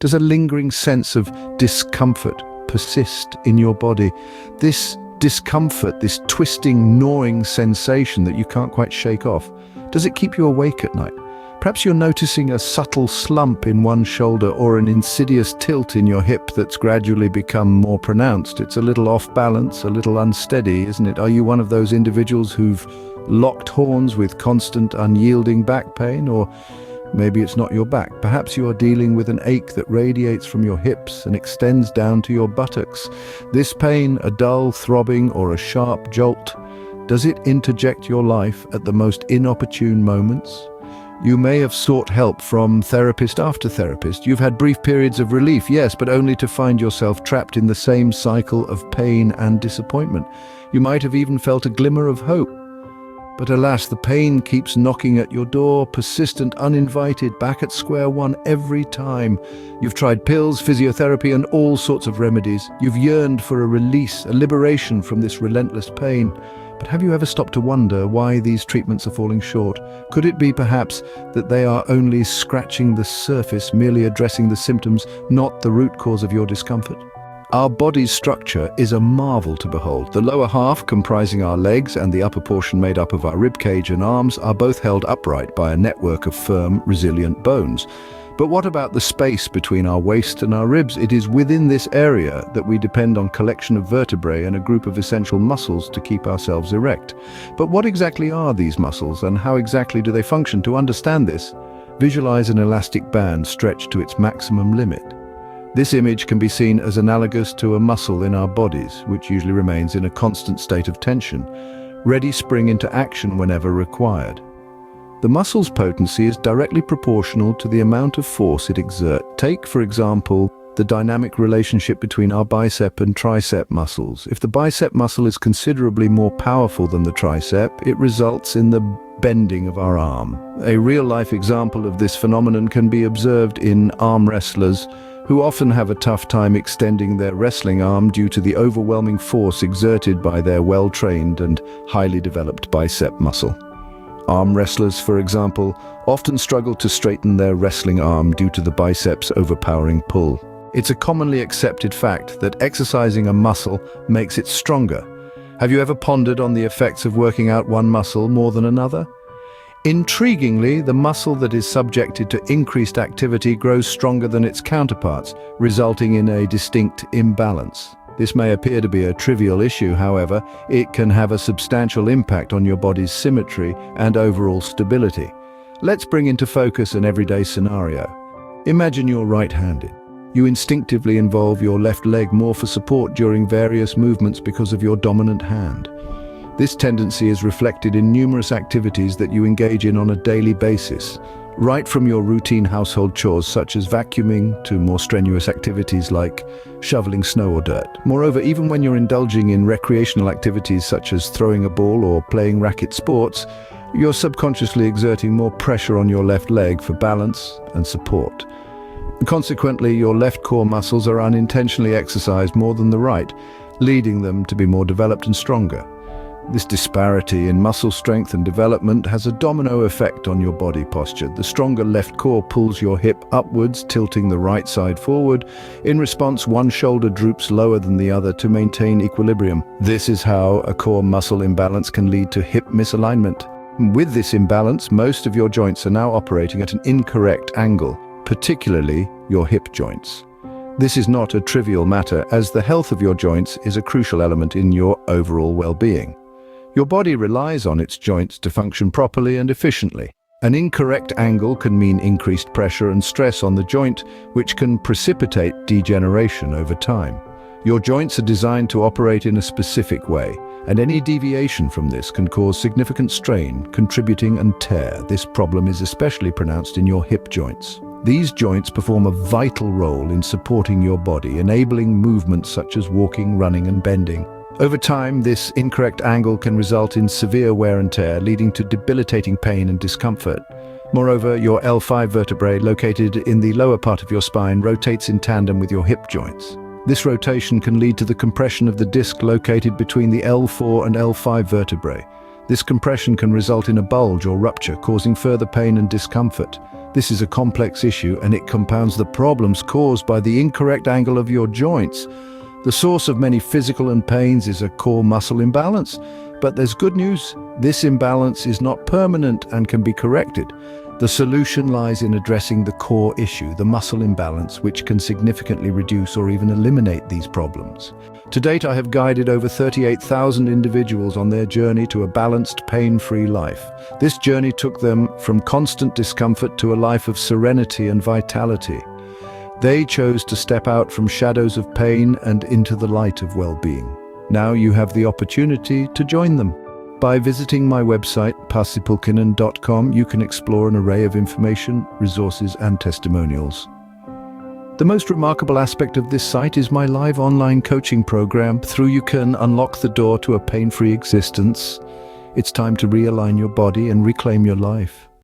Does a lingering sense of discomfort persist in your body? This discomfort, this twisting, gnawing sensation that you can't quite shake off, does it keep you awake at night? Perhaps you're noticing a subtle slump in one shoulder or an insidious tilt in your hip that's gradually become more pronounced. It's a little off balance, a little unsteady, isn't it? Are you one of those individuals who've locked horns with constant, unyielding back pain? Or maybe it's not your back. Perhaps you are dealing with an ache that radiates from your hips and extends down to your buttocks. This pain, a dull throbbing or a sharp jolt, does it interject your life at the most inopportune moments? You may have sought help from therapist after therapist. You've had brief periods of relief, yes, but only to find yourself trapped in the same cycle of pain and disappointment. You might have even felt a glimmer of hope. But alas, the pain keeps knocking at your door, persistent, uninvited, back at square one every time. You've tried pills, physiotherapy, and all sorts of remedies. You've yearned for a release, a liberation from this relentless pain. But have you ever stopped to wonder why these treatments are falling short? Could it be perhaps that they are only scratching the surface, merely addressing the symptoms, not the root cause of your discomfort? Our body's structure is a marvel to behold. The lower half, comprising our legs, and the upper portion made up of our ribcage and arms, are both held upright by a network of firm, resilient bones. But what about the space between our waist and our ribs? It is within this area that we depend on a collection of vertebrae and a group of essential muscles to keep ourselves erect. But what exactly are these muscles, and how exactly do they function? To understand this, visualize an elastic band stretched to its maximum limit. This image can be seen as analogous to a muscle in our bodies, which usually remains in a constant state of tension, ready to spring into action whenever required. The muscle's potency is directly proportional to the amount of force it exerts. Take, for example, the dynamic relationship between our bicep and tricep muscles. If the bicep muscle is considerably more powerful than the tricep, it results in the bending of our arm. A real-life example of this phenomenon can be observed in arm wrestlers, who often have a tough time extending their wrestling arm due to the overwhelming force exerted by their well-trained and highly developed bicep muscle. Arm wrestlers, for example, often struggle to straighten their wrestling arm due to the biceps' overpowering pull. It's a commonly accepted fact that exercising a muscle makes it stronger. Have you ever pondered on the effects of working out one muscle more than another? Intriguingly, the muscle that is subjected to increased activity grows stronger than its counterparts, resulting in a distinct imbalance. This may appear to be a trivial issue, however, it can have a substantial impact on your body's symmetry and overall stability. Let's bring into focus an everyday scenario. Imagine you're right-handed. You instinctively involve your left leg more for support during various movements because of your dominant hand. This tendency is reflected in numerous activities that you engage in on a daily basis, right from your routine household chores such as vacuuming to more strenuous activities like shoveling snow or dirt. Moreover, even when you're indulging in recreational activities such as throwing a ball or playing racket sports, you're subconsciously exerting more pressure on your left leg for balance and support. Consequently, your left core muscles are unintentionally exercised more than the right, leading them to be more developed and stronger. This disparity in muscle strength and development has a domino effect on your body posture. The stronger left core pulls your hip upwards, tilting the right side forward. In response, one shoulder droops lower than the other to maintain equilibrium. This is how a core muscle imbalance can lead to hip misalignment. With this imbalance, most of your joints are now operating at an incorrect angle, particularly your hip joints. This is not a trivial matter, as the health of your joints is a crucial element in your overall well-being. Your body relies on its joints to function properly and efficiently. An incorrect angle can mean increased pressure and stress on the joint, which can precipitate degeneration over time. Your joints are designed to operate in a specific way, and any deviation from this can cause significant strain, contributing and tear. This problem is especially pronounced in your hip joints. These joints perform a vital role in supporting your body, enabling movements such as walking, running, and bending. Over time, this incorrect angle can result in severe wear and tear, leading to debilitating pain and discomfort. Moreover, your L5 vertebrae, located in the lower part of your spine, rotates in tandem with your hip joints. This rotation can lead to the compression of the disc located between the L4 and L5 vertebrae. This compression can result in a bulge or rupture, causing further pain and discomfort. This is a complex issue, and it compounds the problems caused by the incorrect angle of your joints. The source of many physical and pains is a core muscle imbalance. But there's good news. This imbalance is not permanent and can be corrected. The solution lies in addressing the core issue, the muscle imbalance, which can significantly reduce or even eliminate these problems. To date, I have guided over 38,000 individuals on their journey to a balanced, pain-free life. This journey took them from constant discomfort to a life of serenity and vitality. They chose to step out from shadows of pain and into the light of well-being. Now you have the opportunity to join them. By visiting my website, pasipulkinen.com, you can explore an array of information, resources, and testimonials. The most remarkable aspect of this site is my live online coaching program. Through you can unlock the door to a pain-free existence. It's time to realign your body and reclaim your life.